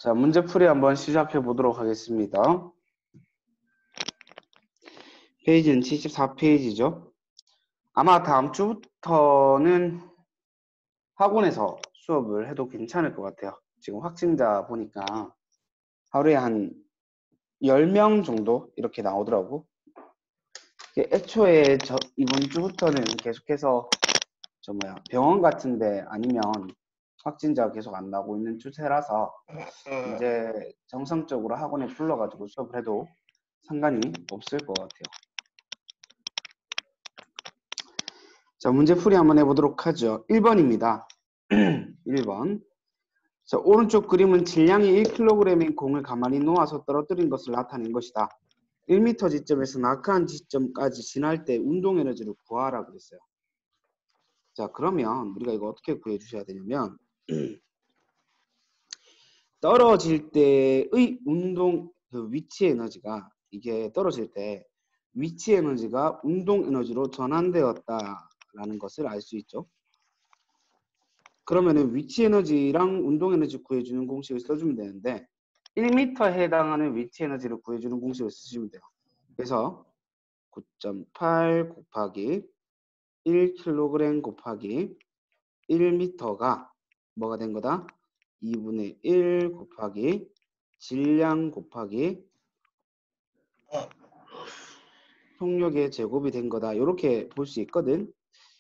자, 문제풀이 한번 시작해 보도록 하겠습니다. 페이지는 74페이지죠. 아마 다음 주부터는 학원에서 수업을 해도 괜찮을 것 같아요. 지금 확진자 보니까 하루에 한 10명 정도 이렇게 나오더라고. 애초에 이번 주부터는 계속해서 병원 같은데 아니면 확진자가 계속 안 나오고 있는 추세라서 이제 정상적으로 학원에 불러가지고 수업을 해도 상관이 없을 것 같아요. 자, 문제풀이 한번 해보도록 하죠. 1번입니다. 1번. 자, 오른쪽 그림은 질량이 1kg인 공을 가만히 놓아서 떨어뜨린 것을 나타낸 것이다. 1m 지점에서 낙하한 지점까지 지날 때 운동 에너지를 구하라 그랬어요. 자, 그러면 우리가 이거 어떻게 구해 주셔야 되냐면 떨어질 때의 운동 위치 에너지가 이게 떨어질 때 위치 에너지가 운동 에너지로 전환되었다라는 것을 알 수 있죠. 그러면은 위치 에너지랑 운동 에너지 구해주는 공식을 써주면 되는데 1m에 해당하는 위치 에너지를 구해주는 공식을 쓰시면 돼요. 그래서 9.8 곱하기 1kg 곱하기 1m가 뭐가 된 거다? 2분의 1 곱하기 질량 곱하기 속력의 제곱이 된 거다. 이렇게 볼 수 있거든.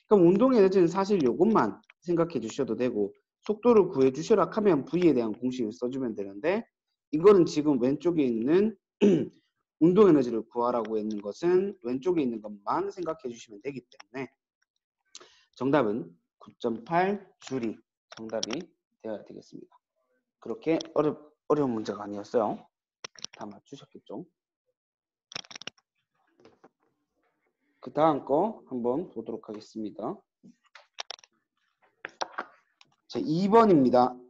그럼 운동 에너지는 사실 이것만 생각해 주셔도 되고 속도를 구해 주셔라 하면 V에 대한 공식을 써주면 되는데 이거는 지금 왼쪽에 있는 운동 에너지를 구하라고 했는 것은 왼쪽에 있는 것만 생각해 주시면 되기 때문에 정답은 9.8 줄이 정답이 되어야 되겠습니다. 그렇게 어려운 문제가 아니었어요. 다 맞추셨겠죠? 그 다음 거 한번 보도록 하겠습니다. 자, 2번입니다.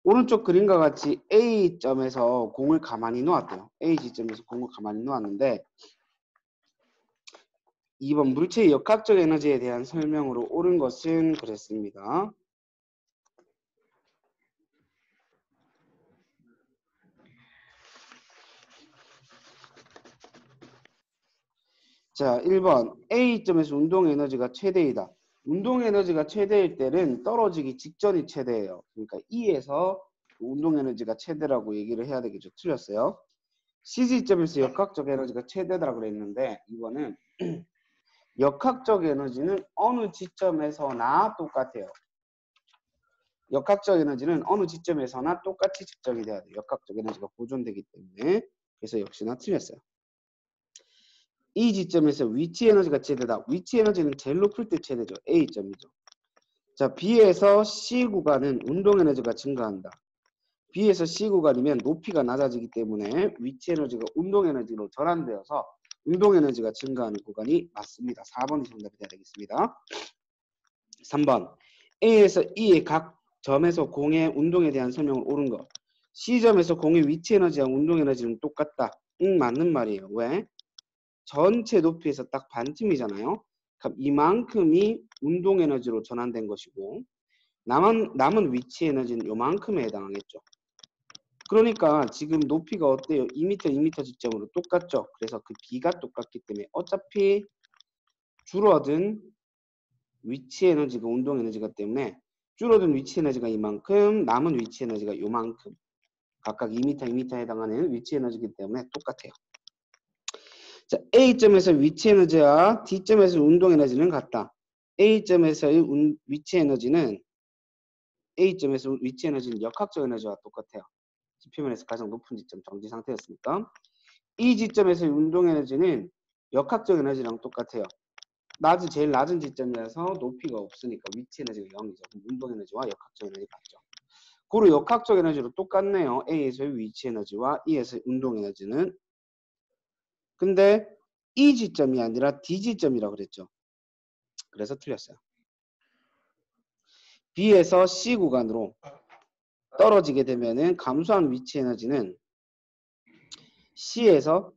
오른쪽 그림과 같이 A점에서 공을 가만히 놓았대요. A 지점에서 공을 가만히 놓았는데 2번 물체의 역학적 에너지에 대한 설명으로 옳은 것은 그랬습니다. 자, 1번 A점에서 운동 에너지가 최대이다. 운동 에너지가 최대일 때는 떨어지기 직전이 최대예요. 그러니까 E에서 운동 에너지가 최대라고 얘기를 해야 되겠죠. 틀렸어요. CG점에서 역학적 에너지가 최대다라고 그랬는데 이거는 역학적 에너지는 어느 지점에서나 똑같아요. 역학적 에너지는 어느 지점에서나 똑같이 측정이 돼야 돼요. 역학적 에너지가 보존되기 때문에. 그래서 역시나 틀렸어요. 이 지점에서 위치 에너지가 최대다. 위치 에너지는 제일 높을 때 최대죠. A점이죠. 자, B에서 C 구간은 운동 에너지가 증가한다. B에서 C 구간이면 높이가 낮아지기 때문에 위치 에너지가 운동 에너지로 전환되어서 운동 에너지가 증가하는 구간이 맞습니다. 4번이 정답이 되어야 되겠습니다. 3번 A에서 E의 각 점에서 공의 운동에 대한 설명을 옳은 것. C점에서 공의 위치 에너지와 운동 에너지는 똑같다. 맞는 말이에요. 왜? 전체 높이에서 딱 반쯤이잖아요. 그럼 이만큼이 운동 에너지로 전환된 것이고 남은 위치 에너지는 요만큼에 해당하겠죠. 그러니까 지금 높이가 어때요? 2m, 2m 지점으로 똑같죠. 그래서 그 B가 똑같기 때문에 어차피 줄어든 위치 에너지가 운동 에너지가 때문에 줄어든 위치 에너지가 이만큼, 남은 위치 에너지가 요만큼. 각각 2m, 2m에 해당하는 위치 에너지이기 때문에 똑같아요. 자, A점에서 위치 에너지와 D점에서 운동 에너지는 같다. A점에서의 위치 에너지는 A점에서 위치 에너지는 역학적 에너지와 똑같아요. 지표면에서 가장 높은 지점 정지 상태였으니까. 이 지점에서의 운동 에너지는 역학적 에너지랑 똑같아요. 제일 낮은 지점이라서 높이가 없으니까 위치 에너지가 0이죠. 그럼 운동 에너지와 역학적 에너지 같죠. 고로 역학적 에너지로 똑같네요. A에서의 위치 에너지와 E에서의 운동 에너지는. 근데 이 지점이 아니라 D 지점이라고 그랬죠. 그래서 틀렸어요. B에서 C 구간으로 떨어지게 되면은 감소한 위치 에너지는 C에서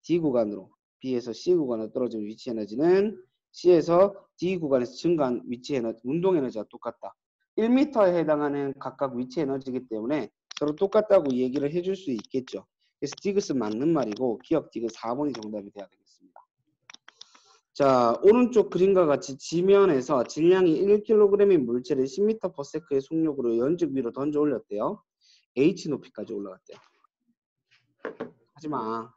D 구간으로 B에서 C 구간으로 떨어진 위치 에너지는 C에서 D 구간에서 증가한 위치 에너지, 운동 에너지와 똑같다. 1m에 해당하는 각각 위치 에너지이기 때문에 서로 똑같다고 얘기를 해줄 수 있겠죠. 그래서 디귿은 맞는 말이고 기억 디귿 4번이 정답이 돼야 되겠습니다. 자, 오른쪽 그림과 같이 지면에서 질량이 1kg인 물체를 10m/s의 속력으로 연즉 위로 던져 올렸대요. H 높이까지 올라갔대요. 하지마.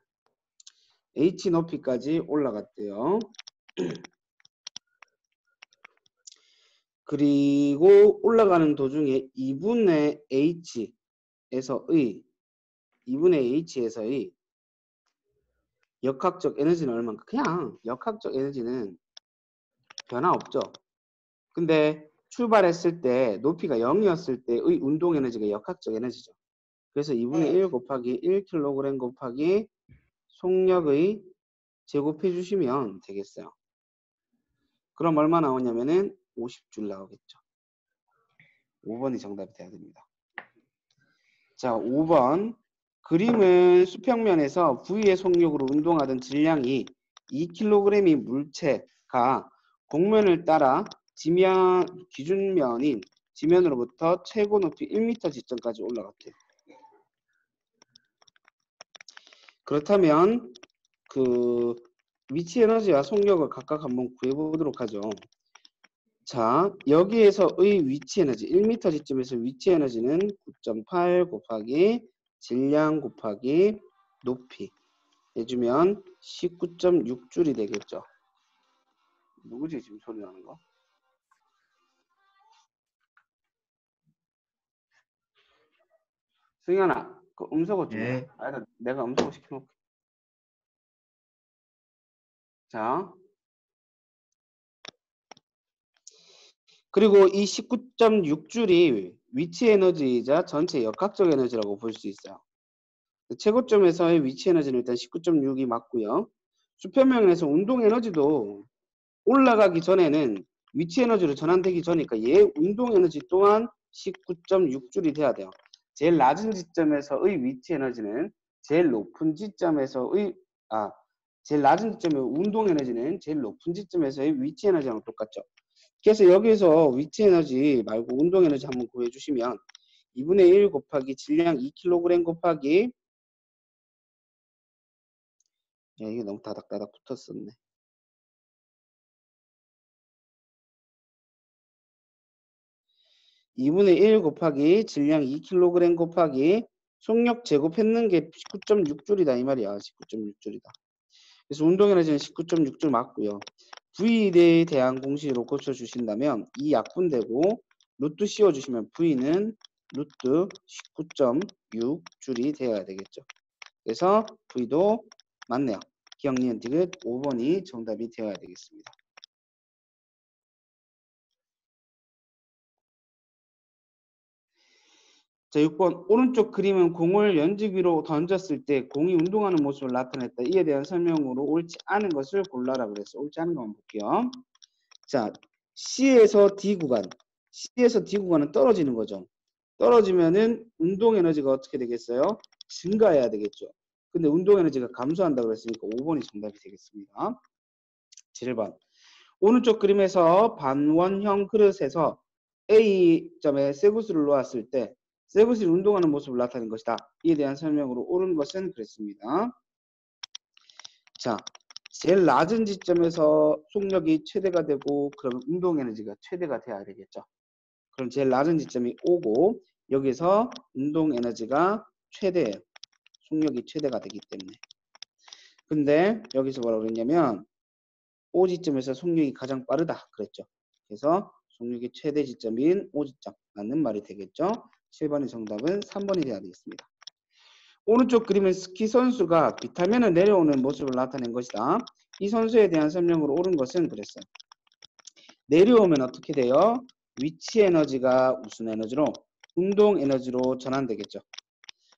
H 높이까지 올라갔대요. 그리고 올라가는 도중에 2분의 H에서의 역학적 에너지는 얼마인가? 그냥 역학적 에너지는 변화 없죠. 근데 출발했을 때 높이가 0이었을 때의 운동 에너지가 역학적 에너지죠. 그래서 2분의 1 곱하기 1kg 곱하기 속력의 제곱해 주시면 되겠어요. 그럼 얼마 나오냐면은 50줄 나오겠죠. 5번이 정답이 돼야 됩니다. 자, 5번. 그림은 수평면에서 V의 속력으로 운동하던 질량이 2kg인 물체가 곡면을 따라 지면 기준면인 지면으로부터 최고 높이 1m 지점까지 올라갔대요. 그렇다면 그 위치 에너지와 속력을 각각 한번 구해보도록 하죠. 자, 여기에서의 위치 에너지 1m 지점에서 위치 에너지는 9.8 곱하기 질량 곱하기 높이 해주면 19.6줄이 되겠죠. 누구지 지금 소리 나는 거? 승현아, 그 음소거 좀 해라. 예. 아니다, 내가 음소거 시켜놓을게. 자, 그리고 이 19.6줄이 위치 에너지이자 전체 역학적 에너지라고 볼 수 있어요. 최고점에서의 위치 에너지는 일단 19.6이 맞고요. 수평면에서 운동 에너지도 올라가기 전에는 위치 에너지로 전환되기 전이니까 얘 운동 에너지 또한 19.6줄이 돼야 돼요. 제일 낮은 지점에서의 위치 에너지는 제일 높은 지점에서의 제일 낮은 지점의 운동 에너지는 제일 높은 지점에서의 위치 에너지랑 똑같죠. 그래서 여기서 위치 에너지 말고 운동 에너지 한번 구해주시면 2분의 1 곱하기 질량 2kg 곱하기 야, 이게 너무 다닥다닥 붙었었네. 2분의 1 곱하기 질량 2kg 곱하기 속력 제곱했는 게 19.6줄이다 이 말이야. 19.6줄이다. 그래서 운동 에너지는 19.6줄 맞고요. V에 대한 공식으로 고쳐주신다면 이 약분되고 루트 씌워주시면 V는 루트 19.6줄이 되어야 되겠죠. 그래서 V도 맞네요. 기억 니은 디귿 5번이 정답이 되어야 되겠습니다. 자, 6번 오른쪽 그림은 공을 연직 위로 던졌을 때 공이 운동하는 모습을 나타냈다. 이에 대한 설명으로 옳지 않은 것을 골라라 그랬어. 옳지 않은 것만 볼게요. 자, C에서 D 구간은 떨어지는 거죠. 떨어지면은 운동 에너지가 어떻게 되겠어요? 증가해야 되겠죠. 근데 운동 에너지가 감소한다고 그랬으니까 5번이 정답이 되겠습니다. 7번. 오른쪽 그림에서 반원형 그릇에서 A점에 쇠구슬을 놓았을 때 쇠구슬이 운동하는 모습을 나타낸 것이다. 이에 대한 설명으로 옳은 것은 그랬습니다. 자, 제일 낮은 지점에서 속력이 최대가 되고 그러면 운동 에너지가 최대가 돼야 되겠죠. 그럼 제일 낮은 지점이 O고 여기서 운동 에너지가 최대예요. 속력이 최대가 되기 때문에. 근데 여기서 뭐라고 그랬냐면 O 지점에서 속력이 가장 빠르다 그랬죠. 그래서 속력의 최대 지점인 O 지점 맞는 말이 되겠죠. 7번의 정답은 3번이 되어야 되겠습니다. 오른쪽 그림은 스키 선수가 비탈면을 내려오는 모습을 나타낸 것이다. 이 선수에 대한 설명으로 옳은 것은 그랬어요. 내려오면 어떻게 돼요? 위치 에너지가 무슨 에너지로? 운동 에너지로 전환되겠죠.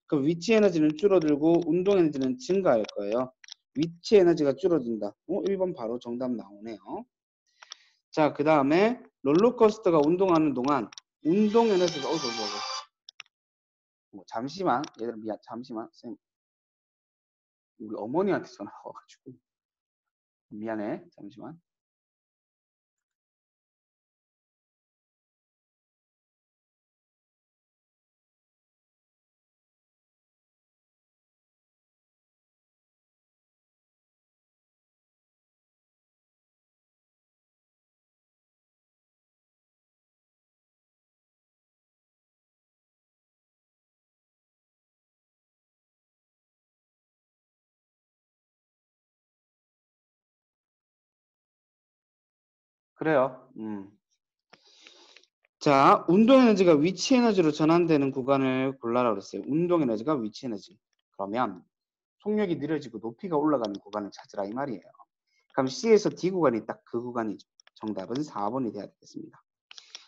그럼 위치 에너지는 줄어들고 운동 에너지는 증가할 거예요. 위치 에너지가 줄어든다. 1번 바로 정답 나오네요. 자, 그 다음에 롤러코스터가 운동하는 동안 운동 에너지가 잠시만 얘들아 미안 잠시만 쌤 우리 어머니한테 전화가 와가지고 미안해 잠시만 그래요. 자, 운동 에너지가 위치 에너지로 전환되는 구간을 골라라 그랬어요. 운동 에너지가 위치 에너지. 그러면 속력이 느려지고 높이가 올라가는 구간을 찾으라 이 말이에요. 그럼 C에서 D 구간이 딱 그 구간이죠. 정답은 4번이 돼야 되겠습니다.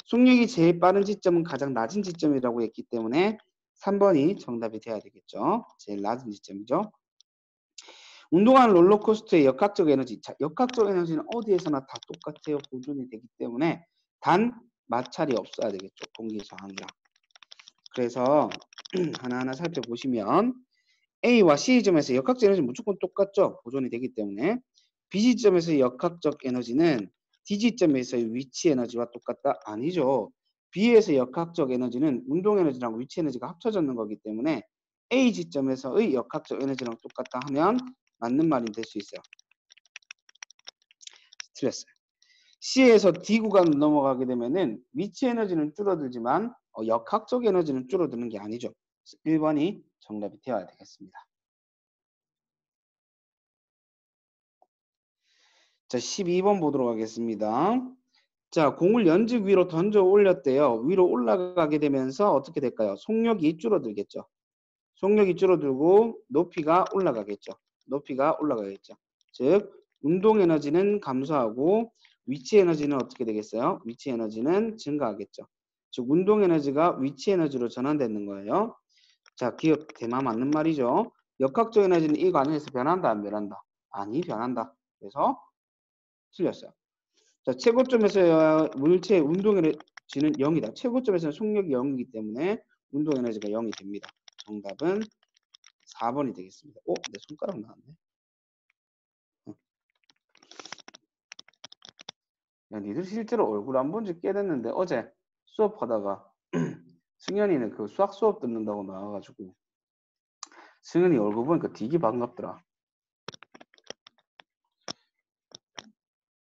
속력이 제일 빠른 지점은 가장 낮은 지점이라고 했기 때문에 3번이 정답이 돼야 되겠죠. 제일 낮은 지점이죠. 운동하는 롤러코스터의 역학적 에너지. 자, 역학적 에너지는 어디에서나 다 똑같아요. 보존이 되기 때문에 단 마찰이 없어야 되겠죠. 공기 저항이랑. 그래서 하나하나 살펴보시면 A와 C 지점에서 역학적 에너지는 무조건 똑같죠. 보존이 되기 때문에 B 지점에서의 역학적 에너지는 D 지점에서의 위치 에너지와 똑같다? 아니죠. B에서 역학적 에너지는 운동 에너지랑 위치 에너지가 합쳐졌는 거기 때문에 A 지점에서의 역학적 에너지랑 똑같다 하면 맞는 말이 될 수 있어요. 틀렸어요. C에서 D 구간으로 넘어가게 되면은 위치 에너지는 줄어들지만 역학적 에너지는 줄어드는 게 아니죠. 1번이 정답이 되어야 되겠습니다. 자, 12번 보도록 하겠습니다. 자, 공을 연직 위로 던져 올렸대요. 위로 올라가게 되면서 어떻게 될까요? 속력이 줄어들겠죠. 속력이 줄어들고 높이가 올라가겠죠. 높이가 올라가겠죠. 즉, 운동 에너지는 감소하고 위치 에너지는 어떻게 되겠어요? 위치 에너지는 증가하겠죠. 즉, 운동 에너지가 위치 에너지로 전환되는 거예요. 자, 기억 대마 맞는 말이죠. 역학적 에너지는 이 관계에서 변한다, 안 변한다? 아니, 변한다. 그래서 틀렸어요. 자, 최고점에서 물체의 운동 에너지는 0이다. 최고점에서는 속력이 0이기 때문에 운동 에너지가 0이 됩니다. 정답은 4번이 되겠습니다. 내 손가락 나왔네. 야, 니들 실제로 얼굴 안 본 지 꽤 됐는데 어제 수업하다가 승현이는 그 수학 수업 듣는다고 나와가지고 승현이 얼굴 보니까 되게 반갑더라.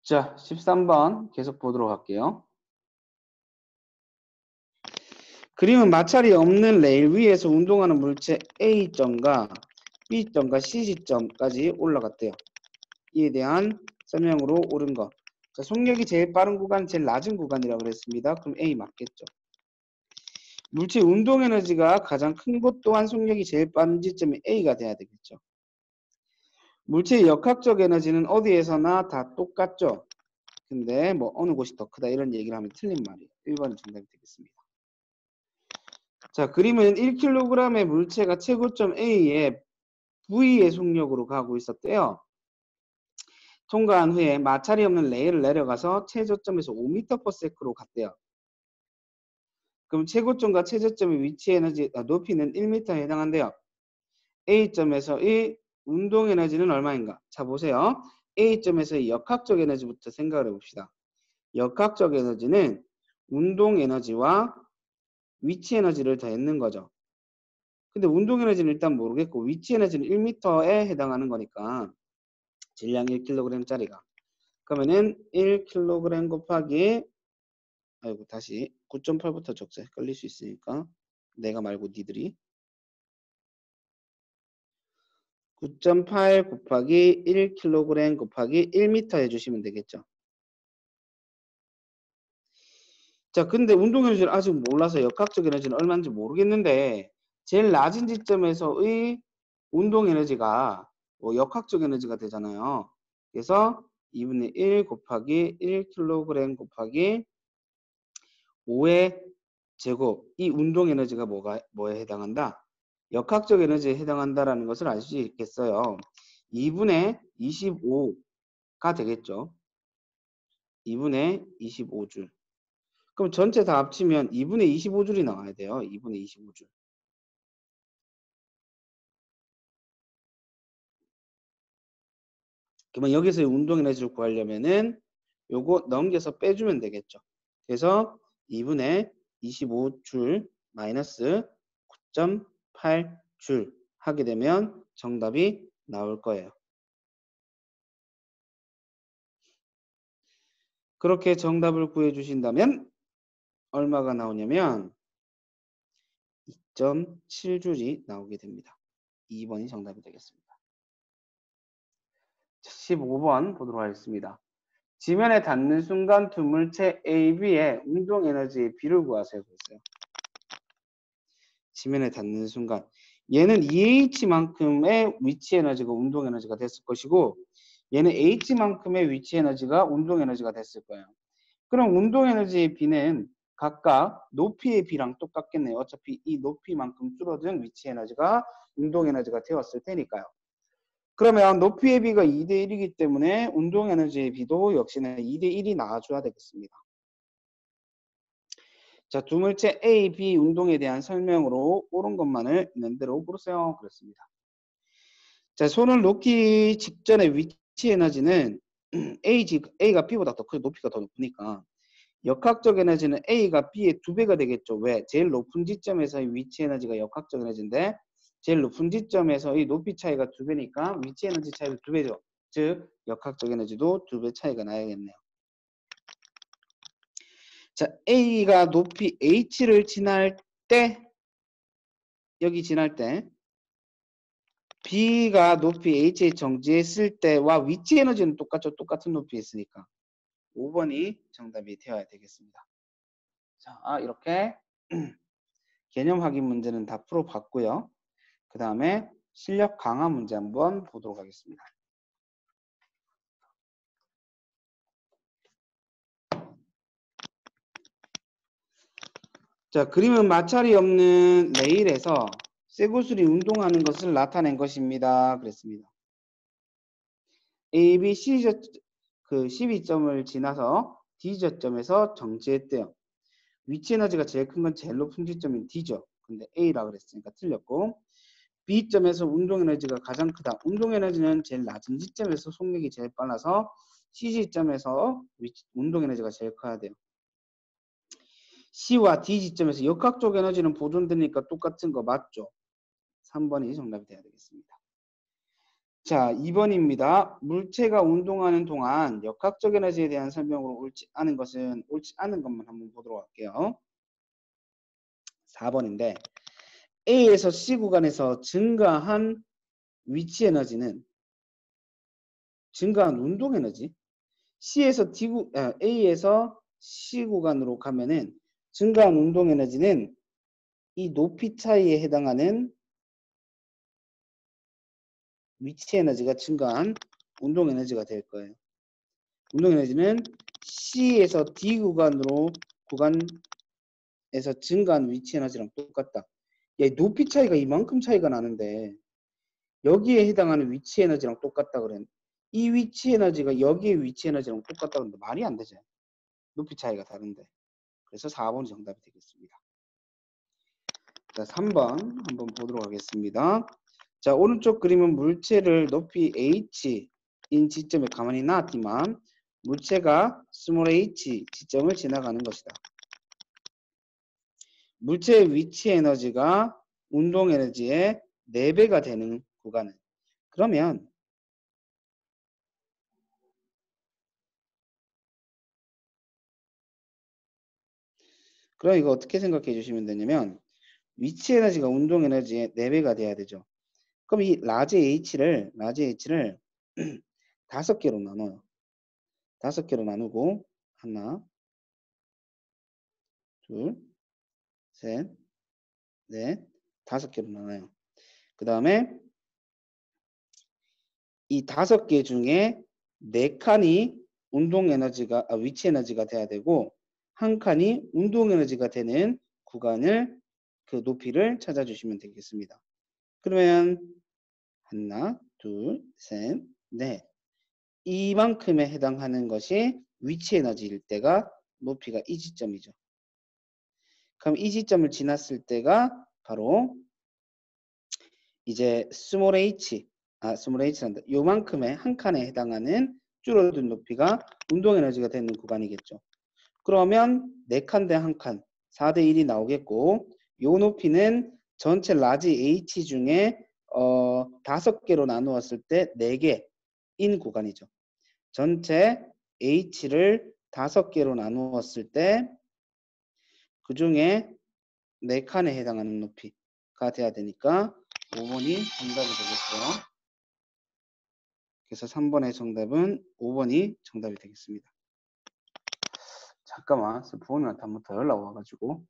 자, 13번 계속 보도록 할게요. 그림은 마찰이 없는 레일 위에서 운동하는 물체 A점과 B점과 C점까지 올라갔대요. 이에 대한 설명으로 옳은 것. 자, 속력이 제일 빠른 구간, 제일 낮은 구간이라고 그랬습니다. 그럼 A 맞겠죠. 물체 운동 에너지가 가장 큰 곳 또한 속력이 제일 빠른 지점이 A가 돼야 되겠죠. 물체의 역학적 에너지는 어디에서나 다 똑같죠. 근데 뭐 어느 곳이 더 크다 이런 얘기를 하면 틀린 말이에요. 1번은 정답이 되겠습니다. 자, 그림은 1kg의 물체가 최고점 A에 V의 속력으로 가고 있었대요. 통과한 후에 마찰이 없는 레일을 내려가서 최저점에서 5m/s로 갔대요. 그럼 최고점과 최저점의 위치 에너지 높이는 1m에 해당한대요. A점에서의 운동 에너지는 얼마인가? 자, 보세요. A점에서의 역학적 에너지부터 생각을 해봅시다. 역학적 에너지는 운동 에너지와 위치 에너지를 더했는 거죠. 근데 운동 에너지는 일단 모르겠고 위치 에너지는 1m에 해당하는 거니까 질량 1kg짜리가 그러면은 1kg 곱하기 아이고 다시 9.8부터 적자 헷갈릴 수 있으니까 내가 말고 니들이 9.8 곱하기 1kg 곱하기 1m 해주시면 되겠죠. 자, 근데 운동 에너지를 아직 몰라서 역학적 에너지는 얼마인지 모르겠는데 제일 낮은 지점에서의 운동 에너지가 뭐 역학적 에너지가 되잖아요. 그래서 2분의 1 곱하기 1kg 곱하기 5의 제곱 이 운동 에너지가 뭐에 해당한다? 역학적 에너지에 해당한다라는 것을 알 수 있겠어요. 2분의 25가 되겠죠. 2분의 25줄. 그럼 전체 다 합치면 2분의 25줄이 나와야 돼요. 2분의 25줄. 그러면 여기서의 운동 에너지를 구하려면은 요거 넘겨서 빼주면 되겠죠. 그래서 2분의 25줄 마이너스 9.8줄 하게 되면 정답이 나올 거예요. 그렇게 정답을 구해 주신다면 얼마가 나오냐면 2.7줄이 나오게 됩니다. 2번이 정답이 되겠습니다. 15번 보도록 하겠습니다. 지면에 닿는 순간 두 물체 A, B의 운동 에너지의 비를 구하세요. 그랬어요. 지면에 닿는 순간. 얘는 EH만큼의 위치 에너지가 운동 에너지가 됐을 것이고 얘는 H만큼의 위치 에너지가 운동 에너지가 됐을 거예요. 그럼 운동 에너지의 비는 각각 높이의 비랑 똑같겠네요. 어차피 이 높이만큼 줄어든 위치 에너지가 운동 에너지가 되었을 테니까요. 그러면 높이의 비가 2대 1이기 때문에 운동 에너지의 비도 역시나 2대 1이 나와줘야 되겠습니다. 자, 두 물체 A, B 운동에 대한 설명으로 옳은 것만을 있는 대로 고르세요. 그렇습니다. 자, 손을 놓기 직전의 위치 에너지는 A가 B보다 더 크고 높이가 더 높으니까 역학적 에너지는 A가 B의 2배가 되겠죠. 왜? 제일 높은 지점에서의 위치 에너지가 역학적 에너지인데 제일 높은 지점에서의 높이 차이가 2배니까 위치 에너지 차이도 2배죠. 즉 역학적 에너지도 2배 차이가 나야겠네요. 자, A가 높이 H를 지날 때 여기 지날 때 B가 높이 H에 정지했을 때와 위치 에너지는 똑같죠. 똑같은 높이에 있으니까 5번이 정답이 되어야 되겠습니다. 자, 이렇게 개념 확인 문제는 다 풀어봤고요. 그 다음에 실력 강화 문제 한번 보도록 하겠습니다. 자, 그림은 마찰이 없는 레일에서 쇠구슬이 운동하는 것을 나타낸 것입니다. 그랬습니다. A, B, C 그 12점을 지나서 D 저점에서 정지했대요. 위치 에너지가 제일 큰 건 제일 높은 지점인 D죠. 근데 A라 그랬으니까 틀렸고 B점에서 운동 에너지가 가장 크다. 운동 에너지는 제일 낮은 지점에서 속력이 제일 빨라서 C지점에서 운동 에너지가 제일 커야 돼요. C와 D 지점에서 역학적 에너지는 보존되니까 똑같은 거 맞죠? 3번이 정답이 돼야 되겠습니다. 자, 2번입니다. 물체가 운동하는 동안 역학적 에너지에 대한 설명으로 옳지 않은 것은 옳지 않은 것만 한번 보도록 할게요. 4번인데 A에서 C 구간에서 증가한 위치 에너지는 증가한 운동 에너지 A에서 C 구간으로 가면은 증가한 운동 에너지는 이 높이 차이에 해당하는 위치 에너지가 증가한 운동 에너지가 될 거예요. 운동 에너지는 C에서 D 구간에서 증가한 위치 에너지랑 똑같다. 야, 높이 차이가 이만큼 차이가 나는데 여기에 해당하는 위치 에너지랑 똑같다 그래. 이 위치 에너지가 여기의 위치 에너지랑 똑같다 그러는데 말이 안 되죠. 높이 차이가 다른데. 그래서 4번이 정답이 되겠습니다. 자, 3번 한번 보도록 하겠습니다. 자, 오른쪽 그림은 물체를 높이 H인 지점에 가만히 놨지만 물체가 스몰 h 지점을 지나가는 것이다. 물체의 위치 에너지가 운동 에너지의 4배가 되는 구간은 그러면 이거 어떻게 생각해 주시면 되냐면 위치 에너지가 운동 에너지의 4배가 돼야 되죠. 그럼 이 라지 H를 5개로 나눠요. 5개로 나누고 하나, 둘, 셋, 넷, 5개로 나눠요. 그 다음에 이 5개 중에 4칸이 운동 에너지가 위치 에너지가 돼야 되고 한 칸이 운동 에너지가 되는 구간을 그 높이를 찾아주시면 되겠습니다. 그러면 하나, 둘, 셋, 넷 이만큼에 해당하는 것이 위치 에너지일 때가 높이가 이 지점이죠. 그럼 이 지점을 지났을 때가 바로 이제 스몰 h란다. 요만큼의 한 칸에 해당하는 줄어든 높이가 운동 에너지가 되는 구간이겠죠. 그러면 4칸 대 1칸 4대 1이 나오겠고 요 높이는 전체 라지 H 중에 5개로 나누었을 때 4개인 구간이죠. 전체 H를 5개로 나누었을 때 그 중에 4칸에 해당하는 높이가 돼야 되니까 5번이 정답이 되겠고요. 그래서 3번의 정답은 5번이 정답이 되겠습니다. 잠깐만, 부모님한테 한 번 더 연락 와가지고.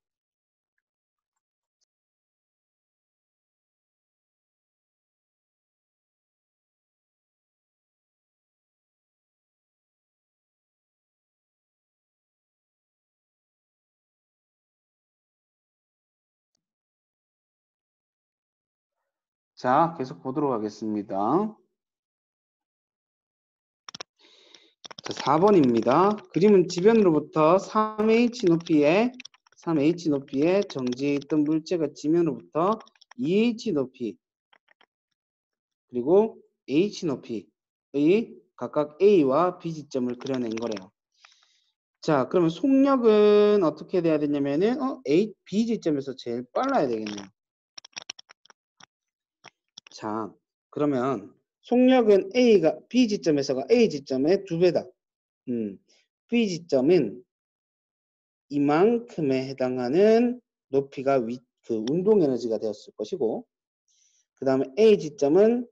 자, 계속 보도록 하겠습니다. 자, 4번입니다. 그림은 지면으로부터 3H 높이의 정지에 있던 물체가 지면으로부터 2H 높이 그리고 H 높이의 각각 A와 B 지점을 그려낸 거래요. 자, 그러면 속력은 어떻게 돼야 되냐면은 B 지점에서 제일 빨라야 되겠네요. 자, 그러면 속력은 B 지점에서가 A 지점의 2배다. B 지점은 이만큼에 해당하는 높이가 그 운동 에너지가 되었을 것이고, 그 다음에 A 지점은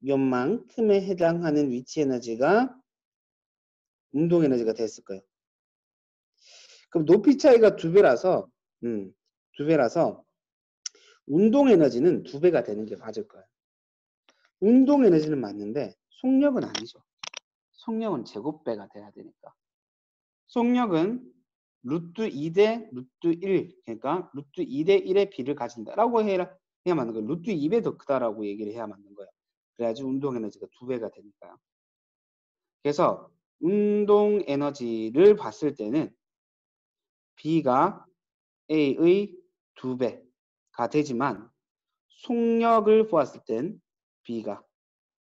요만큼에 해당하는 위치 에너지가 운동 에너지가 됐을 거예요. 그럼 높이 차이가 2배라서, 2배라서 운동 에너지는 2배가 되는 게 맞을 거예요. 운동 에너지는 맞는데 속력은 아니죠. 속력은 제곱배가 돼야 되니까. 속력은 루트 2대 루트 1, 그러니까 루트 2대 1의 비를 가진다라고 해야 맞는 거예요. 루트 2배 더 크다라고 얘기를 해야 맞는 거예요. 그래야지 운동 에너지가 2배가 되니까요. 그래서 운동 에너지를 봤을 때는 B가 A의 2배가 되지만 속력을 보았을 땐 B가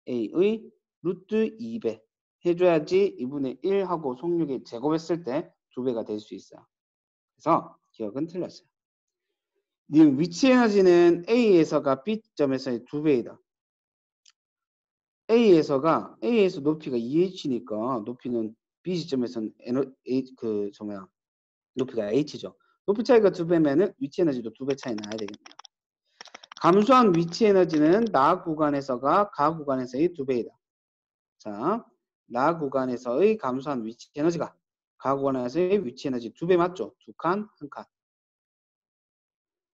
A의 루트 2배 해줘야지 2분의 1하고 속력이 제곱했을 때 2배가 될 수 있어요. 그래서 기억은 틀렸어요. 위치 에너지는 A에서가 B점에서의 2배이다. A에서 높이가 2H니까 높이는 B 지점에서는 높이가 H죠. 높이 차이가 2배면은 위치 에너지도 2배 차이 나야 되겠네요. 감소한 위치 에너지는 나 구간에서가 가 구간에서의 2배이다. 자, 나 구간에서의 감소한 위치 에너지가 가 구간에서의 위치 에너지 2배 맞죠? 2칸, 1칸.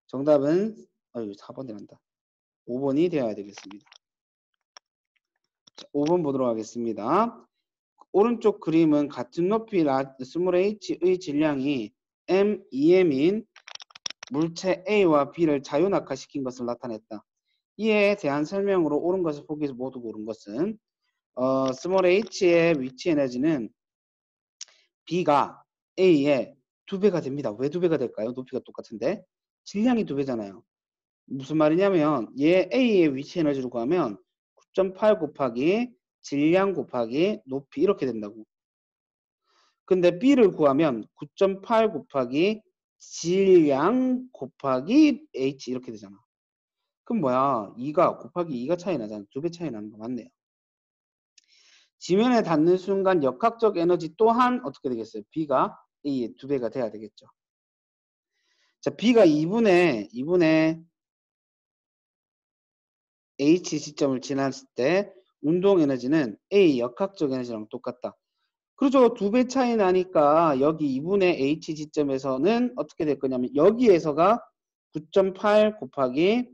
정답은 4번 되란다. 5번이 되어야 되겠습니다. 자, 5번 보도록 하겠습니다. 오른쪽 그림은 같은 높이 스몰 h의 질량이 m, 2m인 물체 A와 B를 자유낙하시킨 것을 나타냈다. 이에 대한 설명으로 옳은 것을 보기 위해서 모두 고른 것은 스몰 h의 위치 에너지는 B가 A의 2배가 됩니다. 왜 2배가 될까요? 높이가 똑같은데 질량이 2배잖아요. 무슨 말이냐면 얘 A의 위치 에너지로 구하면 9.8 곱하기 질량 곱하기 높이 이렇게 된다고. 근데 B를 구하면 9.8 곱하기 질량 곱하기 H 이렇게 되잖아. 그럼 뭐야? 2가 곱하기 2가 차이 나잖아. 2배 차이 나는 거 맞네요. 지면에 닿는 순간 역학적 에너지 또한 어떻게 되겠어요? B가 A의 2배가 돼야 되겠죠. 자, B가 2분의 H 시점을 지났을 때 운동 에너지는 A 역학적 에너지랑 똑같다. 그렇죠. 2배 차이 나니까 여기 2분의 H 지점에서는 어떻게 될 거냐면 여기에서가 9.8 곱하기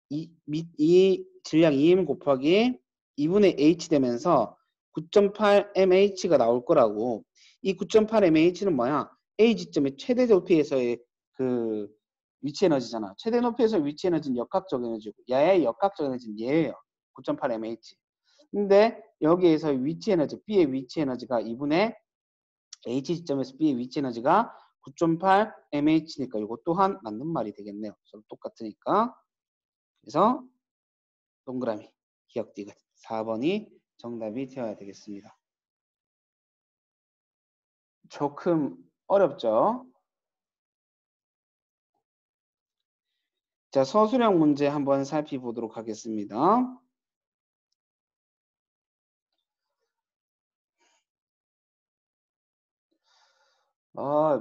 이 질량 2m 곱하기 2분의 H 되면서 9.8 mH가 나올 거라고. 이 9.8 mH는 뭐야? A 지점의 최대 높이에서의 그 위치 에너지잖아. 최대 높이에서 위치 에너지는 역학적 에너지고 얘의 역학적 에너지는 얘예요. 9.8 mH. 근데 여기에서 위치 에너지, B의 위치 에너지가 2분의 H 지점에서 B의 위치 에너지가 9.8 mH니까 이거 또한 맞는 말이 되겠네요. 서로 똑같으니까. 그래서 동그라미 기억띠가 4번이 정답이 되어야 되겠습니다. 조금 어렵죠? 자, 서술형 문제 한번 살펴보도록 하겠습니다.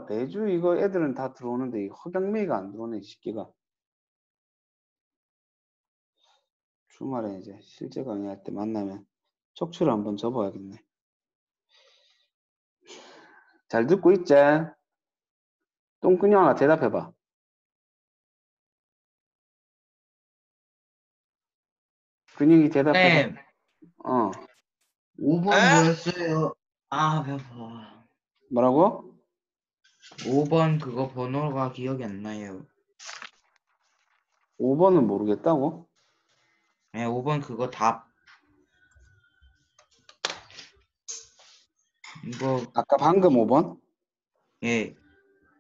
매주 이거 애들은 다 들어오는데 허경미가 안 들어오네, 쉽게가. 주말에 이제 실제 강의할 때 만나면 척추를 한번 접어야겠네. 잘 듣고 있지? 똥근형아 대답해봐. 근육이 대답해봐. 쌤, 어. 5번 뭐였어요? 아, 배고파. 뭐라고? 5번 그거 번호가 기억이 안 나요. 5번은 모르겠다고? 네, 5번 그거 답. 이거, 아까 방금 5번? 예,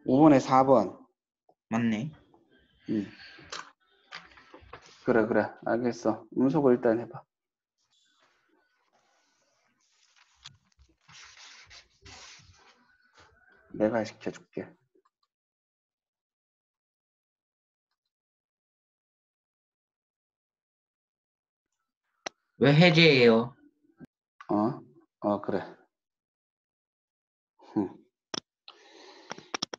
5번에 4번. 맞네. 그래, 그래. 알겠어. 음속을 일단 해봐. 내가 시켜줄게. 왜 해제예요? 그래.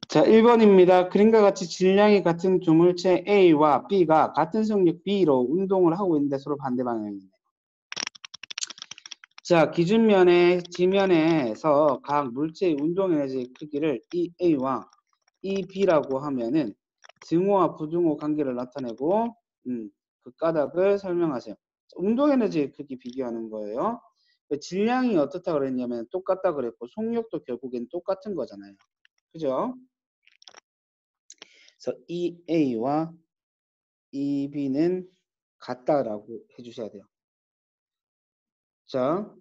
자, 1번입니다. 그림과 같이 질량이 같은 두 물체 A와 B가 같은 속력 B로 운동을 하고 있는데 서로 반대 방향이네요. 자, 기준면의 지면에서 각 물체의 운동 에너지 크기를 EA와 EB라고 하면은 등호와 부등호 관계를 나타내고 그 까닭을 설명하세요. 운동 에너지 크기 비교하는 거예요. 질량이 어떻다 그랬냐면 똑같다 그랬고 속력도 결국엔 똑같은 거잖아요. 그죠? 그래서 EA와 EB는 같다라고 해주셔야 돼요. 자,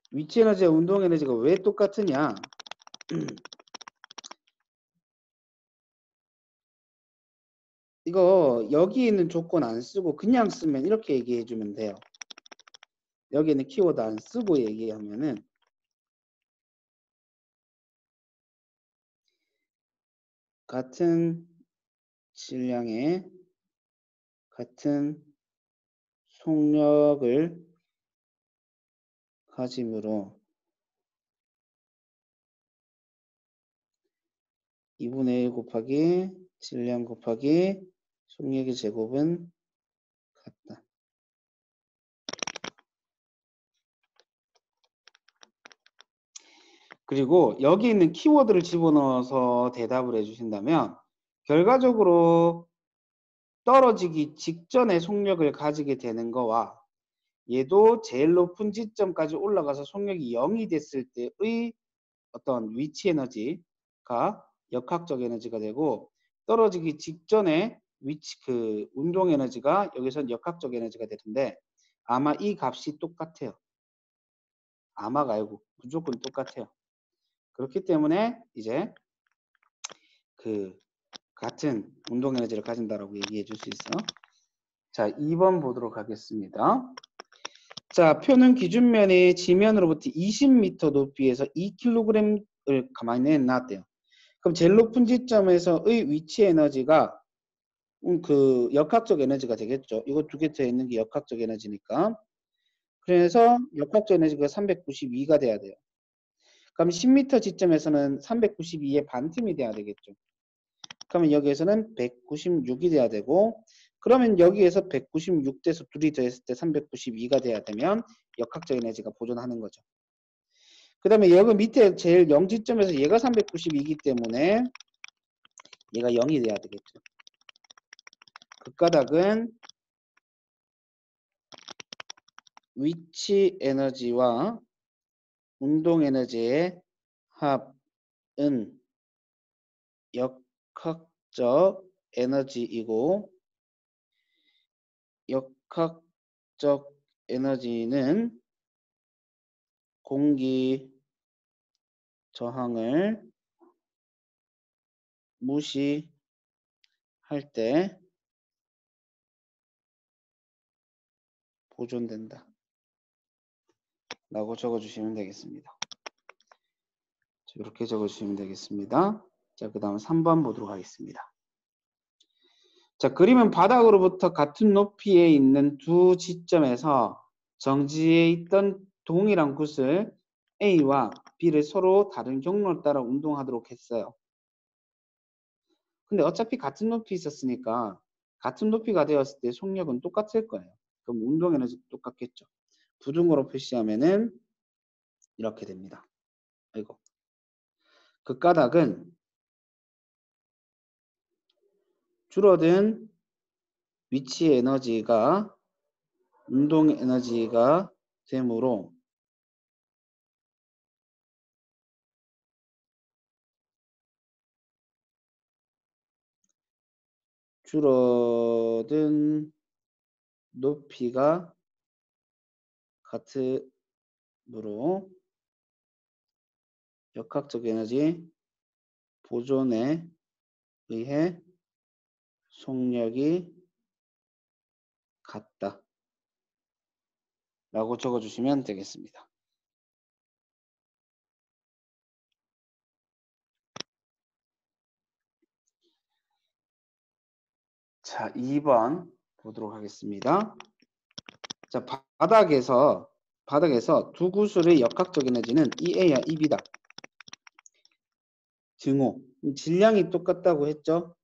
위치 에너지와 운동 에너지가 왜 똑같으냐? 이거 여기 있는 조건 안 쓰고 그냥 쓰면 이렇게 얘기해 주면 돼요. 여기는 키워드 안 쓰고 얘기하면은 같은 질량의 같은 속력을 가지므로 2분의 1 곱하기 질량 곱하기 속력의 제곱은 같다. 그리고 여기 있는 키워드를 집어넣어서 대답을 해주신다면 결과적으로 떨어지기 직전의 속력을 가지게 되는 거와 얘도 제일 높은 지점까지 올라가서 속력이 0이 됐을 때의 어떤 위치 에너지가 역학적 에너지가 되고 떨어지기 직전에 위치 그 운동 에너지가 여기선 역학적 에너지가 되는데 아마 이 값이 똑같아요. 아마가 아니고 무조건 똑같아요. 그렇기 때문에 이제 그 같은 운동 에너지를 가진다라고 얘기해 줄 수 있어. 자, 2번 보도록 하겠습니다. 자, 표는 기준면이 지면으로부터 20m 높이에서 2kg을 가만히 놨대요. 그럼 제일 높은 지점에서의 위치 에너지가 그 역학적 에너지가 되겠죠. 이거 두 개 더 있는 게 역학적 에너지니까. 그래서 역학적 에너지가 392가 돼야 돼요. 그럼 10m 지점에서는 392의 반틈이 돼야 되겠죠. 그러면 여기에서는 196이 돼야 되고 그러면 여기에서 196 돼서 둘이 더했을 때 392가 돼야 되면 역학적 에너지가 보존하는 거죠. 그 다음에 여기 밑에 제일 0지점에서 얘가 392이기 때문에 얘가 0이 돼야 되겠죠. 그 까닭은 위치 에너지와 운동 에너지의 합은 역학적 에너지이고 역학적 에너지는 공기 저항을 무시할 때 보존된다 라고 적어주시면 되겠습니다. 이렇게 적어주시면 되겠습니다. 자, 그 다음 3번 보도록 하겠습니다. 자, 그림은 바닥으로부터 같은 높이에 있는 두 지점에서 정지해 있던 동일한 굿을 A와 B를 서로 다른 경로를 따라 운동하도록 했어요. 근데 어차피 같은 높이 있었으니까 같은 높이가 되었을 때 속력은 똑같을 거예요. 그럼 운동 에너지 똑같겠죠. 부등호로 표시하면은 이렇게 됩니다. 아이고. 그 까닭은 줄어든 위치 에너지가 운동 에너지가 되므로 줄어든 높이가 같으므로 역학적 에너지 보존에 의해 속력이 같다 라고 적어주시면 되겠습니다. 자, 2번 보도록 하겠습니다. 자, 바닥에서 두 구슬의 역학적 에너지는 EA야 EB다. 증오. 질량이 똑같다고 했죠?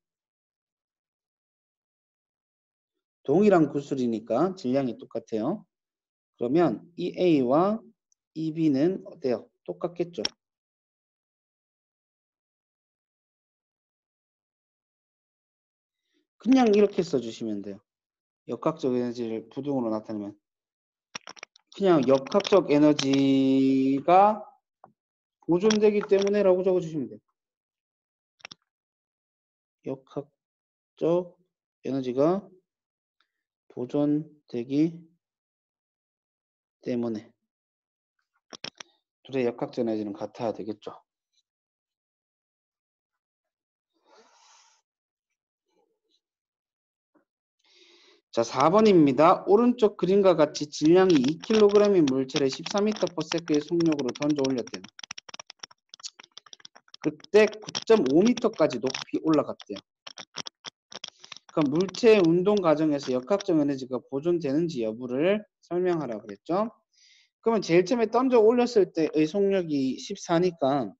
동일한 구슬이니까 질량이 똑같아요. 그러면 EA와 EB는 어때요? 똑같겠죠? 그냥 이렇게 써주시면 돼요. 역학적 에너지를 부등으로 나타내면 그냥 역학적 에너지가 보존되기 때문에 라고 적어주시면 돼요. 역학적 에너지가 보존되기 때문에 둘의 역학적 에너지는 같아야 되겠죠. 자, 4번입니다. 오른쪽 그림과 같이 질량이 2kg인 물체를 14m/s의 속력으로 던져 올렸대요. 그때 9.5m까지 높이 올라갔대요. 그럼 물체의 운동 과정에서 역학적 에너지가 보존되는지 여부를 설명하라고 그랬죠. 그러면 제일 처음에 던져 올렸을 때의 속력이 14니까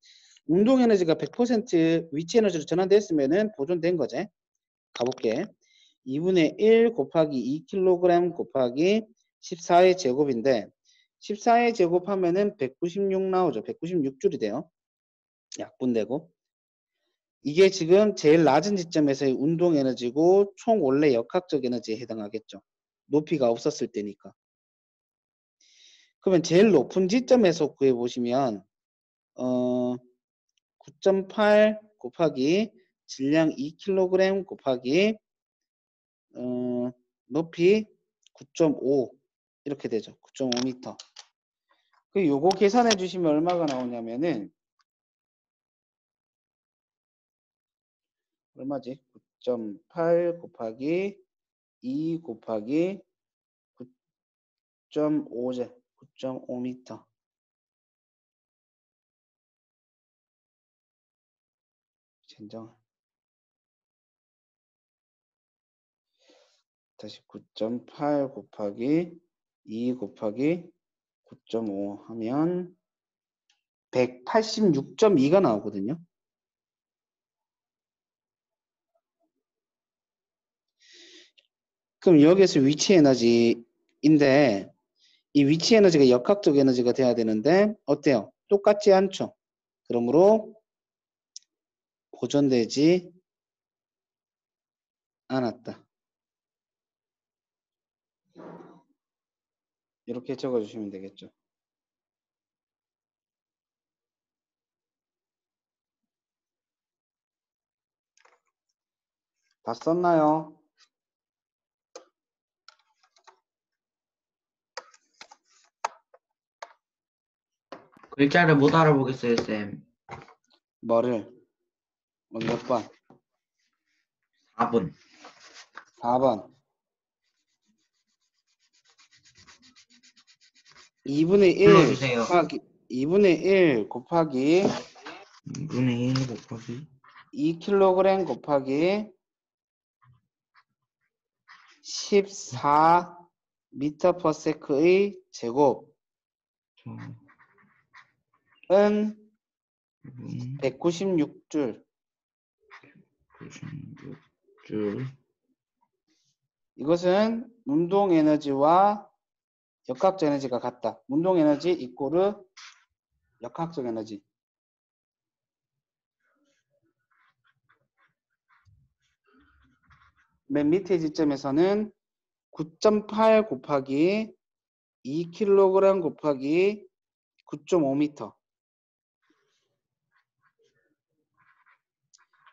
운동 에너지가 100% 위치 에너지로 전환됐으면 보존된 거지. 가볼게. 2분의 1 곱하기 2kg 곱하기 14의 제곱인데 14의 제곱하면은 196 나오죠. 196줄이 돼요. 약분되고. 이게 지금 제일 낮은 지점에서의 운동 에너지고 총 원래 역학적 에너지에 해당하겠죠. 높이가 없었을 때니까. 그러면 제일 높은 지점에서 구해보시면 9.8 곱하기 질량 2kg 곱하기 높이 9.5 이렇게 되죠. 9.5m. 그 요거 계산해 주시면 얼마가 나오냐면은 얼마지? 9.8 곱하기 2 곱하기 9.5제 9.5m. 젠장. 다시 9.8 곱하기 2 곱하기 9.5 하면 186.2가 나오거든요. 그럼 여기에서 위치 에너지인데 이 위치 에너지가 역학적 에너지가 돼야 되는데 어때요? 똑같지 않죠? 그러므로 보존되지 않았다. 이렇게 적어주시면 되겠죠. 다 썼나요? 글자를 못 알아보겠어요, 쌤. 뭐를? 몇 번? 4번. 4번. 2분의 1 불러주세요. 곱하기 2분의 1 곱하기 2분의 1 곱하기 2kg 곱하기 14m/s의 제곱은 196줄 96줄 이것은 운동 에너지와 역학적 에너지가 같다. 운동 에너지 이꼬르 역학적 에너지. 맨 밑에 지점에서는 9.8 곱하기 2kg 곱하기 9.5m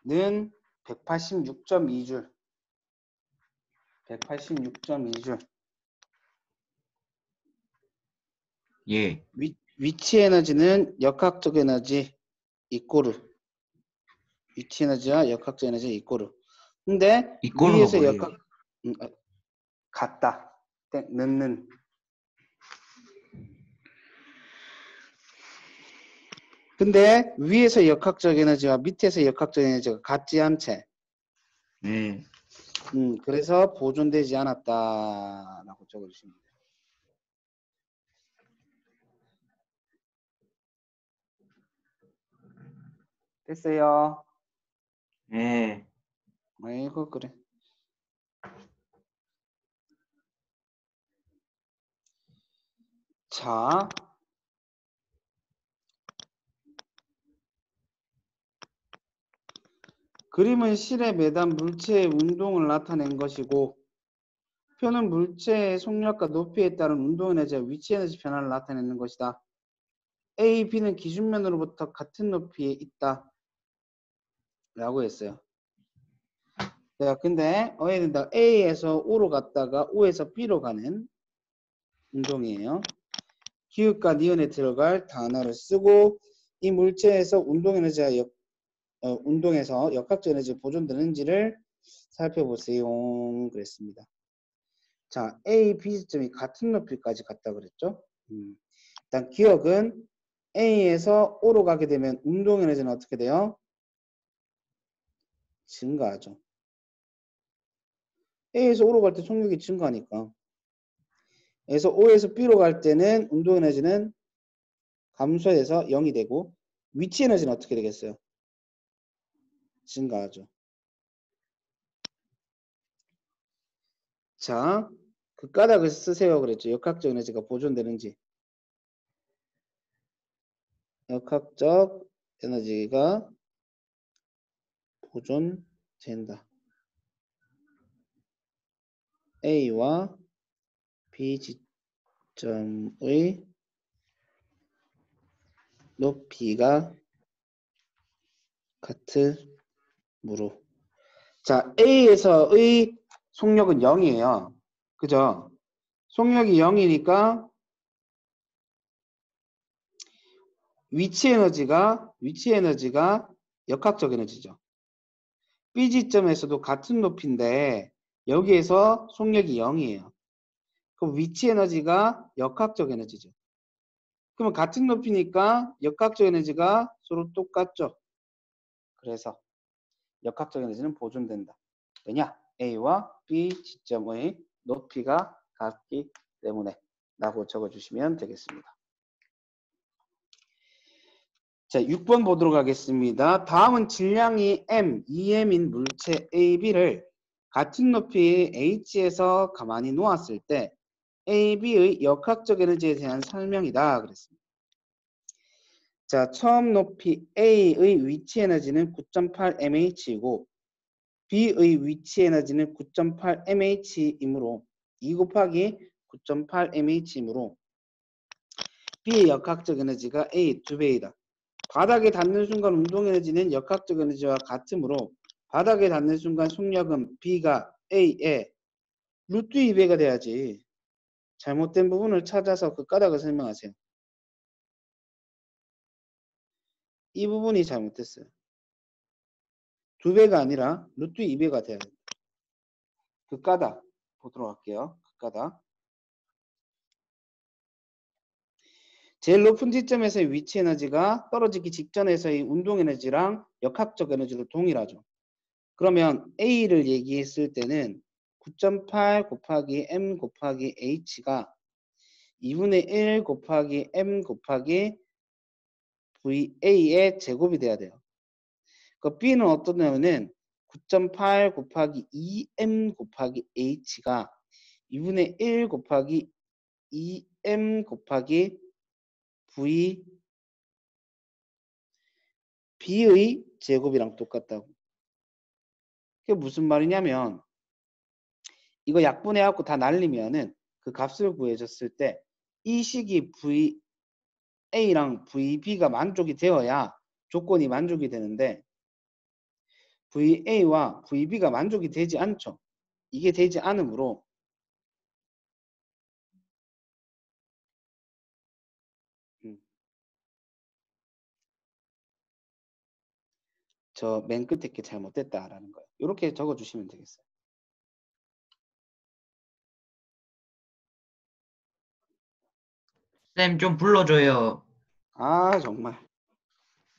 는 186.2줄. 186.2줄. 예. 위치 에너지는 역학적 에너지 이꼬르. 위치 에너지와 역학적 에너지 이꼬르. 근데 이꼴로가 위에서 뭐예요? 같다. 넣는. 근데 위에서 역학적 에너지와 밑에서 역학적 에너지가 같지 않지. 네. 그래서 보존되지 않았다라고 적어주시면 돼요. 됐어요. 네. 아이고 그래. 자, 그림은 실에 매단 물체의 운동을 나타낸 것이고 표는 물체의 속력과 높이에 따른 운동 에너지와 위치 에너지 변화를 나타내는 것이다. A, B는 기준면으로부터 같은 높이에 있다. 라고 했어요. 자, 근데 어디다 A에서 O로 갔다가 O에서 B로 가는 운동이에요. 기읍과 니은에 들어갈 단어를 쓰고 이 물체에서 운동 에너지가 운동에서 역학적 에너지가 보존되는지를 살펴보세요. 그랬습니다. 자, A, B 지점이 같은 높이까지 갔다 그랬죠. 일단 기억은 A에서 O로 가게 되면 운동 에너지는 어떻게 돼요? 증가하죠. A에서 O로 갈 때 속력이 증가하니까. 그래서 O에서 B로 갈 때는 운동 에너지는 감소해서 0이 되고 위치 에너지는 어떻게 되겠어요? 증가하죠. 자, 그 까닭을 쓰세요 그랬죠. 역학적 에너지가 보존되는지. 역학적 에너지가 보존된다. A와 B 지점의 높이가 같으므로. 자, A에서의 속력은 0이에요. 그죠? 속력이 0이니까 위치 에너지가 역학적 에너지죠. B 지점에서도 같은 높이인데 여기에서 속력이 0이에요. 그럼 위치 에너지가 역학적 에너지죠. 그러면 같은 높이니까 역학적 에너지가 서로 똑같죠. 그래서 역학적 에너지는 보존된다. 왜냐? A와 B 지점의 높이가 같기 때문에 라고 적어주시면 되겠습니다. 자, 6번 보도록 하겠습니다. 다음은 질량이 M, EM인 물체 AB를 같은 높이 H에서 가만히 놓았을 때 AB의 역학적 에너지에 대한 설명이다. 그랬습니다. 자, 처음 높이 A의 위치 에너지는 9.8 mH이고 B의 위치 에너지는 9.8 mH이므로 2 곱하기 9.8 mH이므로 B의 역학적 에너지가 A 2배이다. 바닥에 닿는 순간 운동 에너지는 역학적 에너지와 같으므로 바닥에 닿는 순간 속력은 B가 A의 루트 2배가 돼야지. 잘못된 부분을 찾아서 그 까닭을 설명하세요. 이 부분이 잘못됐어요. 2배가 아니라 루트 2배가 돼야 돼요. 그 까닭 보도록 할게요. 그 까닭. 제일 높은 지점에서의 위치 에너지가 떨어지기 직전에서의 운동 에너지랑 역학적 에너지로 동일하죠. 그러면 A를 얘기했을 때는 9.8 곱하기 M 곱하기 H가 2분의 1 곱하기 M 곱하기 VA의 제곱이 돼야 돼요. 그 B는 어떠냐면은 9.8 곱하기 2m 곱하기 h가 2분의 1 곱하기 2m 곱하기 v b의 제곱이랑 똑같다고. 그게 무슨 말이냐면 이거 약분해갖고 다 날리면은 그 값을 구해줬을 때 이 식이 VA랑 VB가 만족이 되어야 조건이 만족이 되는데 VA와 VB가 만족이 되지 않죠. 이게 되지 않으므로 저 맨 끝에 게 잘못됐다라는 거예요. 이렇게 적어주시면 되겠어요. 쌤 좀 불러줘요. 아 정말.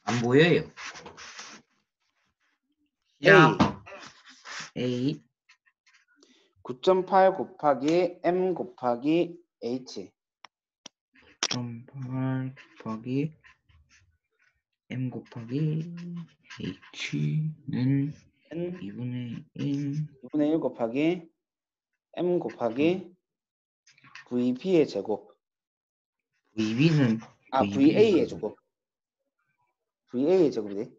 안 보여요. A 시작. A 9.8 곱하기 M 곱하기 H 8 곱하기 M 곱하기 H는 는 2분의 1 2분의 1 곱하기 M 곱하기 VB의 제곱 VB는 VA의 제곱 VA의 제곱이지.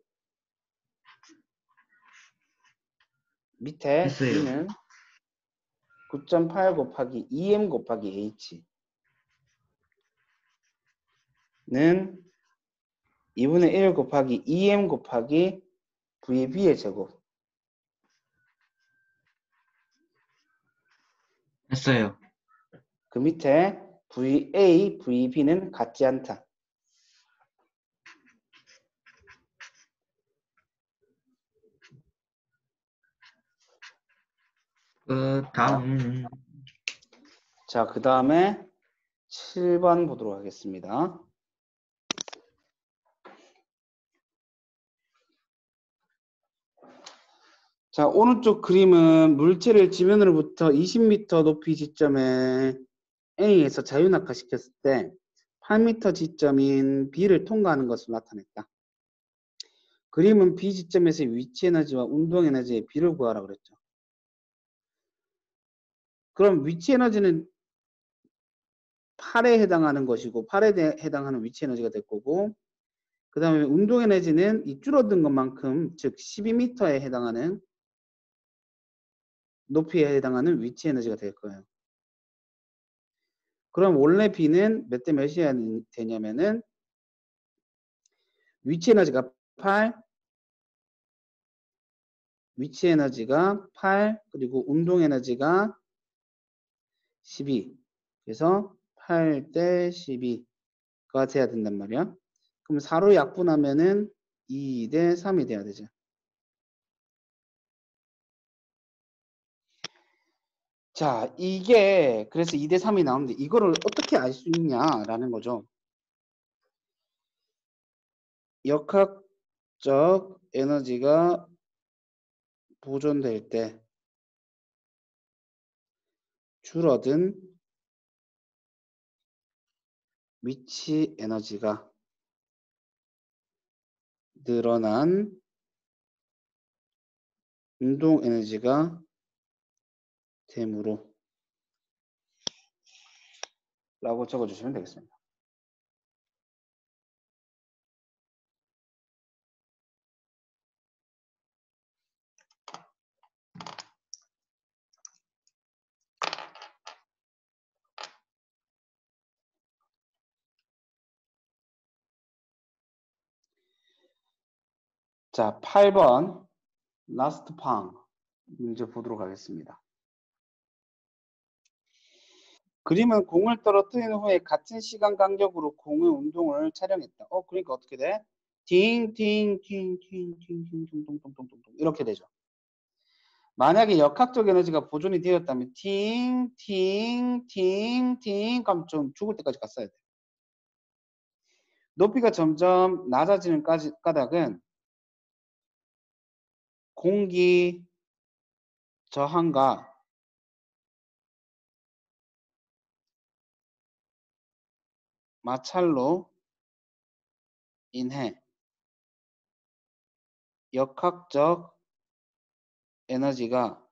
밑에 했어요. B는 9.8 곱하기 2M 곱하기 H는 2분의 1 곱하기 2M 곱하기 VB의 제곱 했어요. 그 밑에 VA, VB는 같지 않다. 다음 자, 그 다음에 7번 보도록 하겠습니다. 자, 오른쪽 그림은 물체를 지면으로부터 20m 높이 지점에 A에서 자유낙하시켰을 때 8m 지점인 B를 통과하는 것으로 나타냈다. 그림은 B 지점에서의 위치 에너지와 운동 에너지의 B를 구하라 그랬죠. 그럼 위치 에너지는 8에 해당하는 것이고 8에 해당하는 위치 에너지가 될 거고 그 다음에 운동 에너지는 이 줄어든 것만큼 즉 12m에 해당하는 높이에 해당하는 위치 에너지가 될 거예요. 그럼 원래 B는 몇 대 몇이어야 되냐면은 위치 에너지가 8, 위치 에너지가 8, 그리고 운동 에너지가 12. 그래서 8 대 12가 돼야 된단 말이야. 그럼 4로 약분하면은 2 대 3이 돼야 되죠. 자, 이게 그래서 2 대 3이 나오는데 이거를 어떻게 알 수 있냐라는 거죠. 역학적 에너지가 보존될 때 줄어든 위치 에너지가 늘어난 운동 에너지가 되므로 라고 적어주시면 되겠습니다. 자, 8번 라스트 팡 문제 보도록 하겠습니다. 그림은 공을 떨어뜨린 후에 같은 시간 간격으로 공의 운동을 촬영했다. 그러니까 어떻게 돼? 팅팅팅팅팅팅팅팅팅팅팅 이렇게 되죠. 만약에 역학적 에너지가 보존이 되었다면 팅팅팅팅팅 그럼 좀 죽을 때까지 갔어야 돼. 높이가 점점 낮아지는 까닭은 공기 저항과 마찰로 인해 역학적 에너지가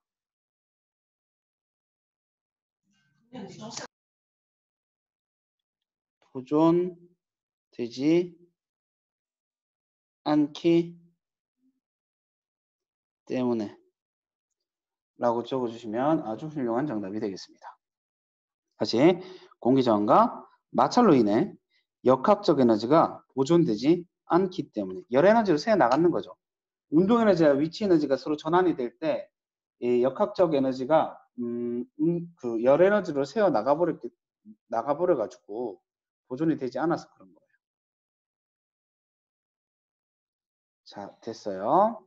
보존되지 않기 때문에 라고 적어주시면 아주 훌륭한 정답이 되겠습니다. 다시 공기저항과 마찰로 인해 역학적 에너지가 보존되지 않기 때문에 열 에너지로 새어 나가는 거죠. 운동 에너지와 위치 에너지가 서로 전환이 될 때 이 역학적 에너지가 그 열 에너지로 새어 나가버려 가지고 보존이 되지 않아서 그런 거예요. 자, 됐어요.